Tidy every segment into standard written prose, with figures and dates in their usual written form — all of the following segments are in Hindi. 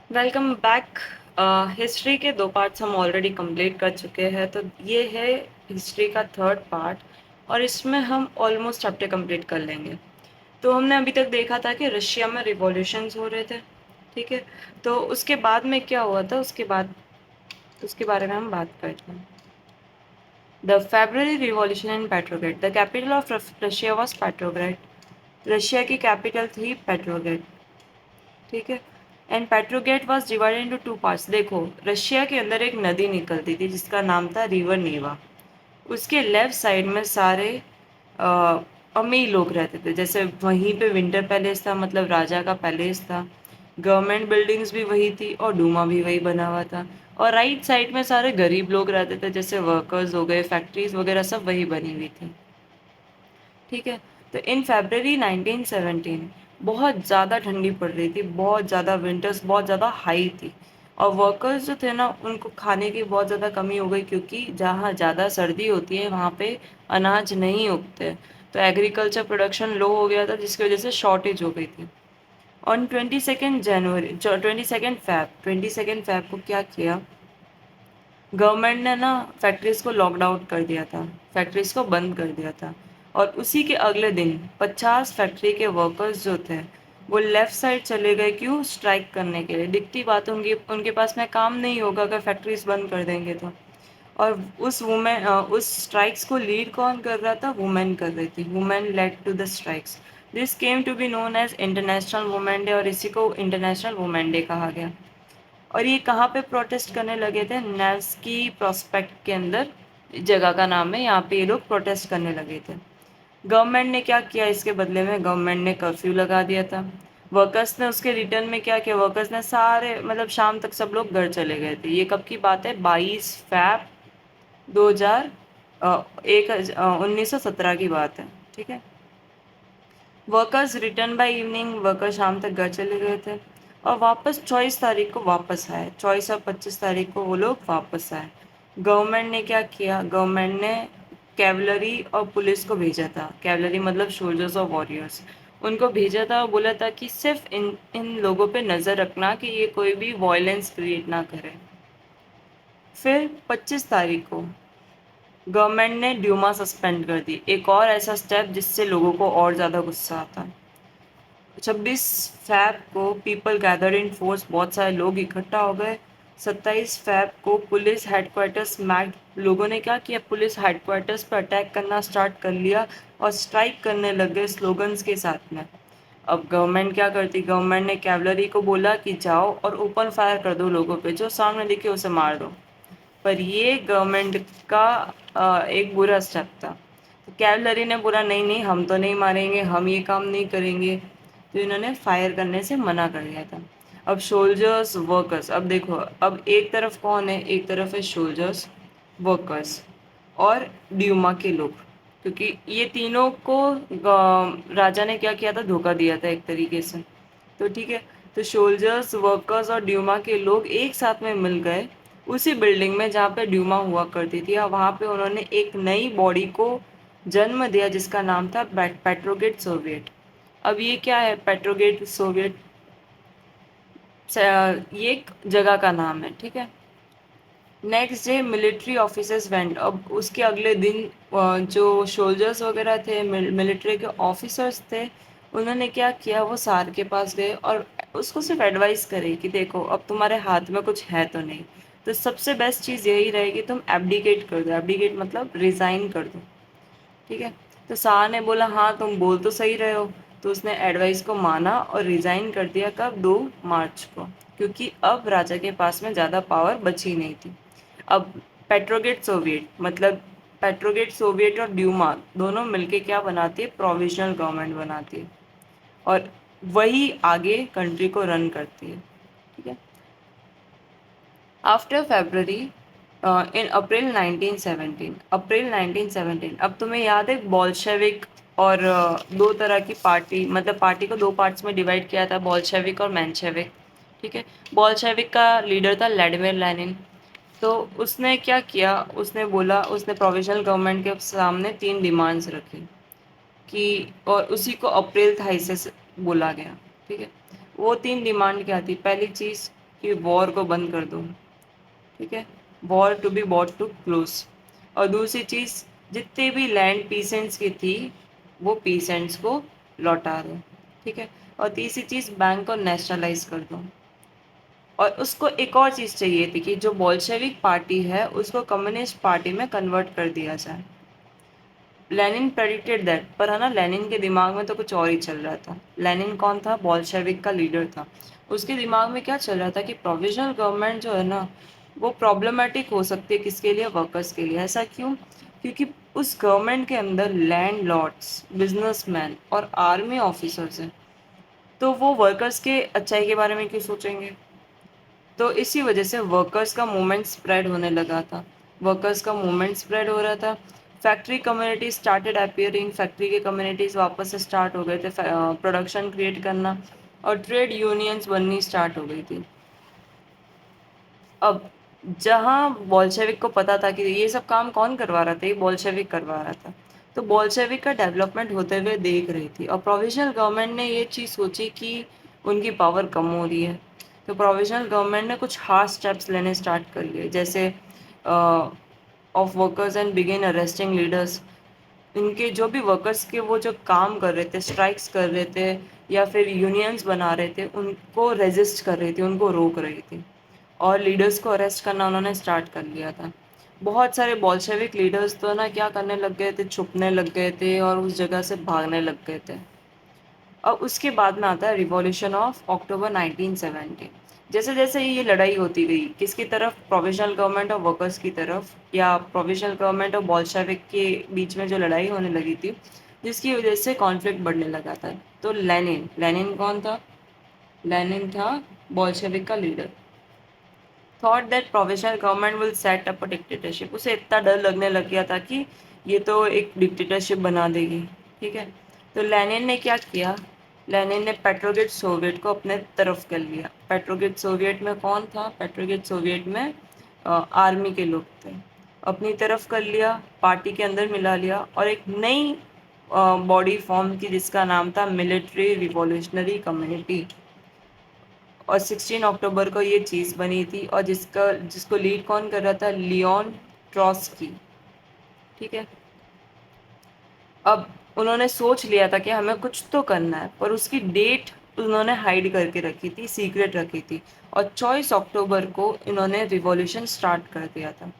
Welcome back. हिस्ट्री के दो पार्ट्स हम ऑलरेडी कंप्लीट कर चुके हैं, तो ये है हिस्ट्री का थर्ड पार्ट और इसमें हम ऑलमोस्ट चैप्टर कंप्लीट कर लेंगे। तो हमने अभी तक देखा था कि रशिया में रिवॉल्यूशंस हो रहे थे, ठीक है। तो उसके बाद में क्या हुआ था, उसके बारे में हम बात करते हैं। The February revolution in Petrograd, the capital of Russia was Petrograd. Russia की कैपिटल थी पेट्रोग्रेड, ठीक है। And Petrograd was divided into two parts. देखो, रशिया के अंदर एक नदी निकलती थी जिसका नाम था रिवर नीवा। उसके लेफ्ट साइड में सारे अमीर लोग रहते थे। जैसे वहीं पे विंटर पैलेस था, मतलब राजा का पैलेस था। गवर्नमेंट बिल्डिंग्स भी वही थी और डूमा भी वही बना हुआ था। और राइट साइड में सारे गरीब लोग रहते थे, जैसे वर्कर्स हो गए, फैक्ट्रीज वगैरह सब वही बनी हुई थी, ठीक है। तो इन फरवरी 1917 बहुत ज़्यादा ठंडी पड़ रही थी, बहुत ज़्यादा, विंटर्स बहुत ज़्यादा हाई थी। और वर्कर्स जो थे ना, उनको खाने की बहुत ज़्यादा कमी हो गई, क्योंकि जहाँ ज़्यादा सर्दी होती है वहाँ पे अनाज नहीं उगते। तो एग्रीकल्चर प्रोडक्शन लो हो गया था, जिसकी वजह से शॉर्टेज हो गई थी। ऑन 22 जनवरी, 22 फैब को क्या किया, गवर्नमेंट ने ना फैक्ट्रीज को लॉकडाउन कर दिया था, फैक्ट्रीज को बंद कर दिया था। और उसी के अगले दिन 50 फैक्ट्री के वर्कर्स जो थे वो लेफ्ट साइड चले गए। क्यों? स्ट्राइक करने के लिए। दिखती बात होंगी, उनके पास में काम नहीं होगा अगर फैक्ट्रीज बंद कर देंगे तो। और उस स्ट्राइक्स को लीड कौन कर रहा था? वुमेन कर रही थी। Women led to the strikes. This came to be known as international women day, और इसी को इंटरनेशनल वुमेन डे कहा गया। और ये कहाँ पे प्रोटेस्ट करने लगे थे? नेव्स्की प्रोस्पेक्ट के अंदर, जगह का नाम है, यहाँ पे ये लोग प्रोटेस्ट करने लगे थे। गवर्नमेंट ने क्या किया इसके बदले में? गवर्नमेंट ने कर्फ्यू लगा दिया था। वर्कर्स ने उसके रिटर्न में क्या किया? वर्कर्स ने सारे, मतलब शाम तक सब लोग घर चले गए थे। ये कब की बात है? 22 फैब 2000 1917 की बात है, ठीक है। Workers return by evening, worker शाम तक घर चले गए थे और वापस 24 तारीख को वापस आए। 24 और 25 तारीख को वो लोग वापस आए। गवर्नमेंट ने क्या किया? गवर्नमेंट ने कैवलरी और पुलिस को भेजा था। कैवलरी मतलब सोल्जर्स और वॉरियर्स, उनको भेजा था और बोला था कि सिर्फ इन इन लोगों पे नज़र रखना कि ये कोई भी वायलेंस क्रिएट ना करे। फिर 25 तारीख को गवर्नमेंट ने ड्यूमा सस्पेंड कर दी, एक और ऐसा स्टेप जिससे लोगों को और ज़्यादा गुस्सा आता। 26 फैब को पीपल गैदर इन फोर्स, बहुत सारे लोग इकट्ठा हो गए। 27 फैब को पुलिस हेडक्वार्टर्स स्मैक्ड, लोगों ने क्या किया? पुलिस हेडक्वार्टर्स पर अटैक करना स्टार्ट कर लिया और स्ट्राइक करने लग गए स्लोगन्स के साथ में। अब गवर्नमेंट क्या करती? गवर्नमेंट ने कैवलरी को बोला कि जाओ और ओपन फायर कर दो लोगों पे, जो सामने दिखे उसे मार दो। पर ये गवर्नमेंट का एक बुरा स्टेप था। तो कैवलरी ने बोला नहीं नहीं, हम तो नहीं मारेंगे, हम ये काम नहीं करेंगे। तो इन्होंने फायर करने से मना कर दिया था। अब सोल्जर्स वर्कर्स, अब देखो, अब एक तरफ कौन है? एक तरफ है सोल्जर्स, वर्कर्स और ड्यूमा के लोग। क्योंकि ये तीनों को राजा ने क्या किया था? धोखा दिया था एक तरीके से। तो ठीक है, तो सोल्जर्स, वर्कर्स और ड्यूमा के लोग एक साथ में मिल गए उसी बिल्डिंग में जहाँ पे ड्यूमा हुआ करती थी, और वहाँ पे उन्होंने एक नई बॉडी को जन्म दिया जिसका नाम था पेट्रोगेट सोवियत। अब ये क्या है पेट्रोगेट सोवियत? ये एक जगह का नाम है, ठीक है। Next day military officers went, अब उसके अगले दिन जो सोल्जर्स वगैरह थे, मिलिट्री के ऑफिसर्स थे, उन्होंने क्या किया? वो सार के पास गए और उसको सिर्फ एडवाइस करे कि देखो, अब तुम्हारे हाथ में कुछ है तो नहीं, तो सबसे बेस्ट चीज़ यही रहेगी तुम एब्डिकेट कर दो। एब्डिकेट मतलब रिज़ाइन कर दो, ठीक है। तो शाह ने बोला हाँ तुम बोल तो सही रहे हो। तो उसने एडवाइस को माना और रिज़ाइन कर दिया। कब? 2 मार्च को, क्योंकि अब राजा के पास में ज़्यादा पावर बची नहीं थी। अब पेट्रोगेट सोवियत, मतलब पेट्रोगेट सोवियत और ड्यूमा दोनों मिलके क्या बनाती है? प्रोविजनल गवर्नमेंट बनाती है और वही आगे कंट्री को रन करती है, ठीक है। आफ्टर फेबररी, इन अप्रैल 1917, अप्रैल 1917, अब तुम्हें याद है बॉल्शेविक और दो तरह की पार्टी, मतलब पार्टी को दो पार्ट्स में डिवाइड किया था, बॉल्शेविक और मेंशेविक, ठीक है। बॉल्शेविक का लीडर था व्लादिमीर लेनिन। तो उसने क्या किया? उसने बोला, उसने प्रोविजनल गवर्नमेंट के सामने 3 डिमांड्स रखी कि, और उसी को अप्रैल 28 से बोला गया, ठीक है। वो 3 डिमांड क्या थी? पहली चीज़, कि वॉर को बंद कर दो, ठीक है, war to be bought to close. और दूसरी चीज़, जितने भी लैंड पीसेंट्स की थी वो पीसेंट्स को लौटा दो, ठीक है। और तीसरी चीज़, बैंक को नेशनलाइज कर दो। और उसको एक और चीज़ चाहिए थी कि जो बोल्शेविक पार्टी है उसको कम्युनिस्ट पार्टी में कन्वर्ट कर दिया जाए। लेनिन प्रेडिक्टेड दैट, पर है ना, लेनिन के दिमाग में तो कुछ और ही चल रहा था। लेनिन कौन था? बोल्शेविक का लीडर था। उसके दिमाग में क्या चल रहा था कि प्रोविजनल गवर्नमेंट जो है ना वो प्रॉब्लमेटिक हो सकती है, किसके लिए? वर्कर्स के लिए। ऐसा क्यों? क्योंकि उस गवर्नमेंट के अंदर लैंड लॉर्ड्स, बिजनेसमैन और आर्मी ऑफिसर्स हैं। तो वो वर्कर्स के अच्छाई के बारे में क्यों सोचेंगे? तो इसी वजह से वर्कर्स का मूवमेंट स्प्रेड होने लगा था। वर्कर्स का मूवमेंट स्प्रेड हो रहा था। Factory community started appearing, factory के कम्युनिटीज़ वापस से स्टार्ट हो गए थे प्रोडक्शन क्रिएट करना, और ट्रेड यूनियंस बननी स्टार्ट हो गई थी। अब जहाँ बोल्शेविक को पता था कि ये सब काम कौन करवा रहा था, ये बोल्शेविक करवा रहा था, तो बोल्शेविक का डेवलपमेंट होते हुए देख रही थी। और प्रोविजनल गवर्नमेंट ने ये चीज़ सोची कि उनकी पावर कम हो रही है, तो प्रोविजनल गवर्नमेंट ने कुछ हार्ड स्टेप्स लेने स्टार्ट कर लिए, जैसे of workers and begin arresting leaders. इनके जो भी वर्कर्स के वो जो काम कर रहे थे, स्ट्राइक्स कर रहे थे या फिर यूनियंस बना रहे थे, उनको रेजिस्ट कर रही थी, उनको रोक रही थी। और लीडर्स को अरेस्ट करना उन्होंने स्टार्ट कर लिया था। बहुत सारे बोल्शेविक लीडर्स तो ना क्या करने लग गए थे, छुपने लग गए थे और उस जगह से भागने लग गए थे। और उसके बाद में आता है रिवॉल्यूशन ऑफ अक्टूबर 1970। जैसे जैसे ये लड़ाई होती गई, किसकी तरफ? प्रोविजनल गवर्नमेंट और वर्कर्स की तरफ, या प्रोविजनल गवर्नमेंट और बोल्शेविक के बीच में जो लड़ाई होने लगी थी, जिसकी वजह से कॉन्फ्लिक्ट बढ़ने लगा था। तो लेनिन, लेनिन कौन था? लेनिन था बोल्शेविक का leader. Thought that provisional government will set up a dictatorship. उसे इतना डर लगने लग गया था कि ये तो एक डिक्टेटरशिप बना देगी, ठीक है। तो लेनिन ने क्या किया? लेनिन ने पेट्रोग्राड सोवियत को अपने तरफ कर लिया। पेट्रोग्राड सोवियत में कौन था? पेट्रोग्राड सोवियत में आर्मी के लोग थे। अपनी तरफ कर लिया, पार्टी के अंदर मिला लिया और एक नई बॉडी फॉर्म की जिसका नाम था मिलिट्री रिवॉल्यूशनरी कम्युनिटी। और 16 अक्टूबर को ये चीज़ बनी थी, और जिसको लीड कौन कर रहा था? लियोन ट्रॉट्स्की, ठीक है। अब उन्होंने सोच लिया था कि हमें कुछ तो करना है, पर उसकी डेट उन्होंने हाइड करके रखी थी, सीक्रेट रखी थी। और 24 अक्टूबर को इन्होंने रिवॉल्यूशन स्टार्ट कर दिया था।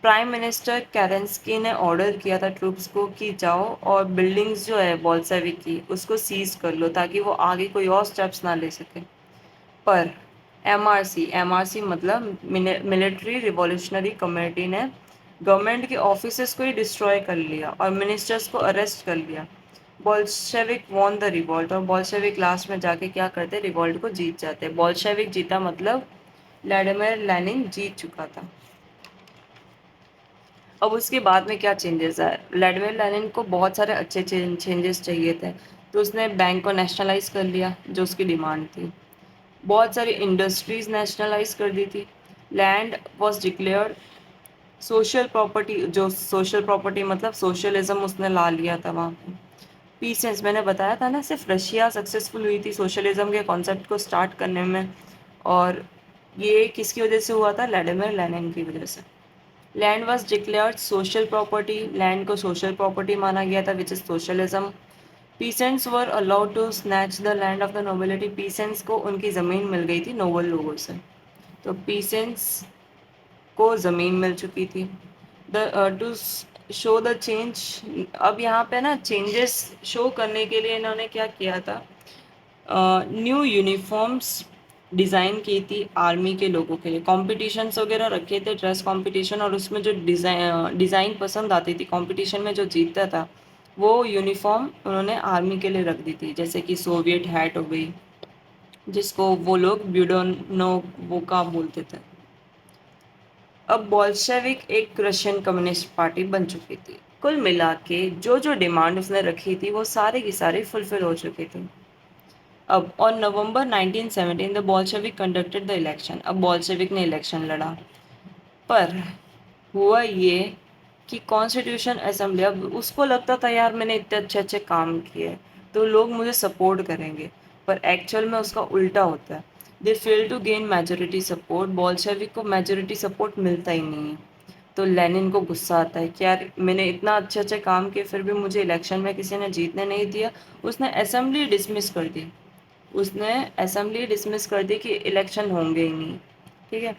प्राइम मिनिस्टर केरेंस्की ने ऑर्डर किया था ट्रूप्स को कि जाओ और बिल्डिंग्स जो है बोल्शेविक की उसको सीज कर लो, ताकि वो आगे कोई और स्टेप्स ना ले सके। पर एमआरसी मतलब मिलिट्री रिवॉल्यूशनरी कम्युनिटी ने गवर्नमेंट के ऑफिसेस को ही डिस्ट्रॉय कर लिया और मिनिस्टर्स को अरेस्ट कर लिया। बोल्शेविक वॉन द रिवॉल्ट, और बोल्शेविक लास्ट में जाके क्या करते? रिवॉल्ट को जीत जाते। बोल्शेविक जीता मतलब व्लादिमीर लेनिन जीत चुका था। अब उसके बाद में क्या चेंजेस आए? व्लादिमीर लेनिन को बहुत सारे अच्छे चेंजेस चाहिए थे, तो उसने बैंक को नेशनलाइज कर लिया जो उसकी डिमांड थी। बहुत सारी इंडस्ट्रीज नेशनलाइज कर दी थी। Land was declared social property, जो सोशल प्रॉपर्टी मतलब सोशलिज्म उसने ला लिया था वहाँ पे। पीसेंस, मैंने बताया था ना, सिर्फ रशिया सक्सेसफुल हुई थी सोशलिज्म के कॉन्सेप्ट को स्टार्ट करने में, और ये किसकी वजह से हुआ था? व्लादिमीर लेनिन की वजह से। Land was declared social property, land को सोशल प्रॉपर्टी माना गया था, which is socialism. Peasants were allowed to snatch the land of the nobility, peasants को उनकी ज़मीन मिल गई थी नोबल लोगों से, तो पीसेंट्स को ज़मीन मिल चुकी थी। The two show the change, अब यहाँ पे ना चेंजेस शो करने के लिए इन्होंने क्या किया था? न्यू यूनिफॉर्म्स डिज़ाइन की थी आर्मी के लोगों के लिए, कॉम्पिटिशन्स वगैरह रखे थे, ड्रेस कंपटीशन, और उसमें जो डिज़ाइन पसंद आती थी, कंपटीशन में जो जीतता था वो यूनिफॉर्म उन्होंने आर्मी के लिए रख दी थी। जैसे कि सोवियत हैट हो गई, जिसको वो लोग ब्यूडोनोवोका बोलते थे। अब बोल्शेविक एक रशियन कम्युनिस्ट पार्टी बन चुकी थी। कुल मिला के जो जो डिमांड उसने रखी थी वो सारे की सारी फुलफिल हो चुकी थी। अब on November 1917 the Bolshevik conducted the election, अब बोल्शेविक ने इलेक्शन लड़ा, पर हुआ ये कि कॉन्स्टिट्यूशन असेंबली, अब उसको लगता था यार मैंने इतने अच्छे अच्छे काम किए तो लोग मुझे सपोर्ट करेंगे, पर एक्चुअल में उसका उल्टा होता है। They fail to gain majority support, Bolshevik को मेजोरिटी सपोर्ट मिलता ही नहीं है। तो लेनिन को गुस्सा आता है कि यार मैंने इतना अच्छे अच्छे काम किए फिर भी मुझे इलेक्शन में किसी ने जीतने नहीं दिया। उसने असेंबली डिसमिस कर दी, उसने असेंबली डिसमिस कर दी कि इलेक्शन होंगे ही नहीं। ठीक है।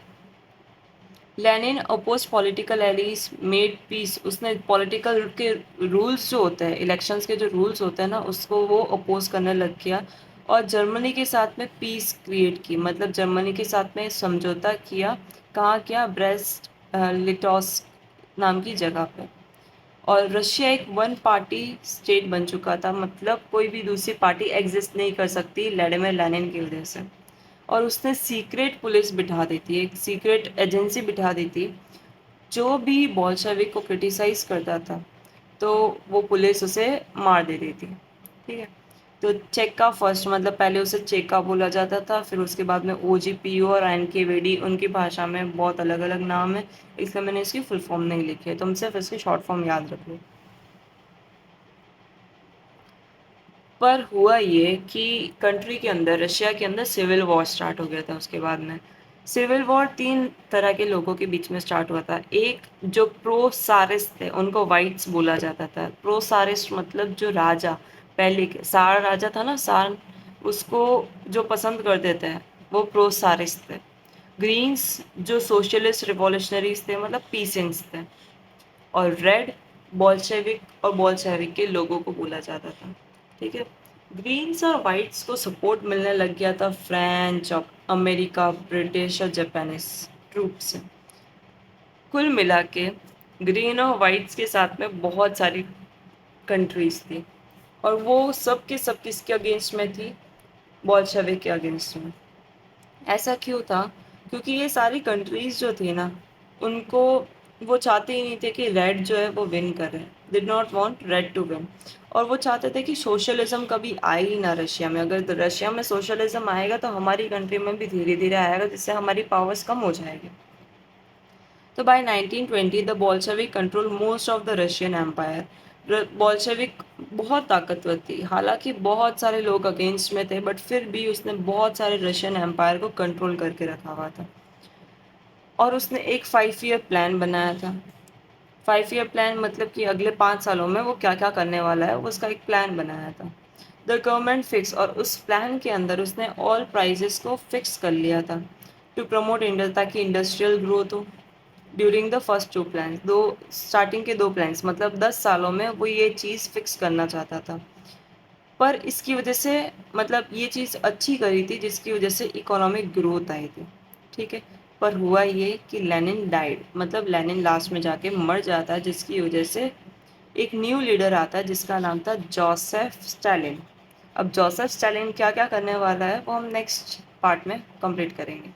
Lenin oppose political allies made peace, उसने पॉलिटिकल के रूल्स जो होते हैं, इलेक्शंस के जो रूल्स होते हैं ना, उसको वो अपोज करने लग गया। और जर्मनी के साथ में पीस क्रिएट की, मतलब जर्मनी के साथ में समझौता किया। कहाँ किया? ब्रेस्ट लिटोस्क नाम की जगह पे। और रशिया एक वन पार्टी स्टेट बन चुका था, मतलब कोई भी दूसरी पार्टी एग्जिस्ट नहीं कर सकती व्लादिमीर लेनिन की वजह से। और उसने सीक्रेट पुलिस बिठा दी थी, एक सीक्रेट एजेंसी बिठा दी थी। जो भी बोल्शेविक को क्रिटिसाइज करता था तो वो पुलिस उसे मार देती थी। ठीक है। तो चेक्का फर्स्ट, मतलब पहले उसे चेक्का बोला जाता था, फिर उसके बाद में ओजीपीओ और एनकेवीडी, उनकी भाषा में बहुत अलग अलग नाम है, इसलिए मैंने इसकी फुल फॉर्म नहीं लिखी है, तुम सिर्फ इसकी शॉर्ट फॉर्म याद रख लो। पर हुआ ये कि कंट्री के अंदर, रशिया के अंदर सिविल वॉर स्टार्ट हो गया था उसके बाद में। सिविल वॉर तीन तरह के लोगों के बीच में स्टार्ट हुआ था। एक जो प्रो सारिस्ट थे, उनको वाइट्स बोला जाता था। प्रो सारिस्ट मतलब जो राजा, पहले के सार राजा था ना, सार, उसको जो पसंद करते थे वो प्रो सारिस्ट थे। ग्रीन्स जो सोशलिस्ट रिवॉल्यूशनरीज थे, मतलब पीसेंट्स थे। और रेड बोल्शेविक और बोल्शेविक के लोगों को बोला जाता था। ठीक है। ग्रीन्स और वाइट्स को सपोर्ट मिलने लग गया था फ्रेंच, अमेरिका, ब्रिटिश और जापानीज ट्रूप से। कुल मिला के ग्रीन और वाइट्स के साथ में बहुत सारी कंट्रीज थी, और वो सब के सब किसके अगेंस्ट में थी? बोल्शेविक के अगेंस्ट में। ऐसा क्यों था? क्योंकि ये सारी कंट्रीज जो थी ना, उनको, वो चाहते ही नहीं थे कि रेड जो है वो विन करे, did not want red to win. और वो चाहते थे कि सोशलिज्म कभी आए ही ना रशिया में। अगर रशिया में सोशलिज्म आएगा तो हमारी कंट्री में भी धीरे धीरे आएगा, जिससे हमारी पावर्स कम हो जाएगी। तो by 1920 the Bolshevik control most of the Russian empire. Bolshevik बहुत ताकतवर थी, हालांकि बहुत सारे लोग अगेंस्ट में थे, बट फिर भी उसने बहुत सारे रशियन एम्पायर को कंट्रोल करके रखा हुआ था। और उसने एक 5 ईयर प्लान बनाया था। 5 ईयर प्लान मतलब कि अगले 5 सालों में वो क्या क्या करने वाला है, वो उसका एक प्लान बनाया था। द गवर्नमेंट फिक्स, और उस प्लान के अंदर उसने ऑल प्राइजेस को फिक्स कर लिया था टू प्रमोट इंडस्ट्री, ताकि इंडस्ट्रियल ग्रोथ हो। During the first two plans, दो स्टार्टिंग के दो प्लान्स, मतलब 10 सालों में वो ये चीज़ फिक्स करना चाहता था। पर इसकी वजह से, मतलब ये चीज़ अच्छी करी थी जिसकी वजह से इकोनॉमिक ग्रोथ आई थी। ठीक है। पर हुआ ये कि लेनिन डाइड, मतलब लेनिन लास्ट में जाके मर जाता है, जिसकी वजह से एक न्यू लीडर आता है जिसका नाम था जोसेफ स्टालिन। अब जोसेफ स्टालिन क्या क्या करने वाला है वो हम नेक्स्ट पार्ट में कंप्लीट करेंगे।